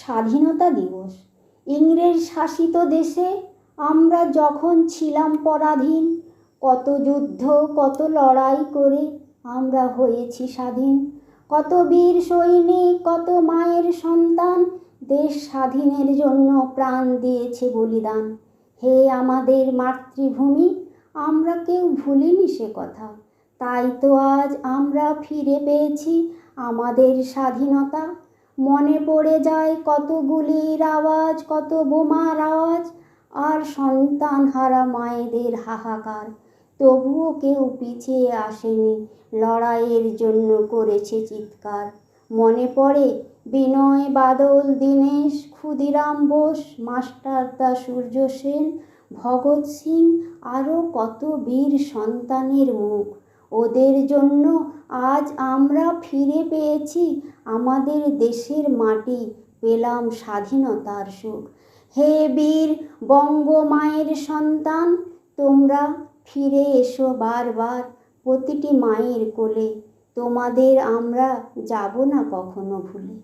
স্বাধীনতা দিবস। ইংরেজ শাসিত দেশে আমরা যখন ছিলাম পরাধীন, কত যুদ্ধ কত লড়াই করে আমরা হয়েছি স্বাধীন। কত বীর সৈনিক কত মায়ের সন্তান দেশ স্বাধীনের জন্য প্রাণ দিয়েছে বলিদান। হে আমাদের মাতৃভূমি, আমরা কেউ ভুলিনি সে কথা। তাই তো আজ আমরা ফিরে পেয়েছি আমাদের স্বাধীনতা। মনে পড়ে যায় কত গুলির আওয়াজ, কত বোমার আওয়াজ, আর সন্তান হারা মায়েদের হাহাকার। তবুও কেউ পিছিয়ে আসেনি, লড়াইয়ের জন্য করেছে চিৎকার। মনে পড়ে বিনয় বাদল দীনেশ, ক্ষুদিরাম বোস, মাস্টারদা সূর্য সেন, ভগৎ সিং, আরও কত বীর সন্তানের মুখ। ওদের জন্য আজ আমরা ফিরে পেয়েছি আমাদের দেশের মাটি, পেলাম স্বাধীনতার সুখ। হে বীর বঙ্গমায়ের সন্তান, তোমরা ফিরে এসো বারবার প্রতিটি মায়ের কোলে। তোমাদের আমরা যাব না কখনো ভুলে।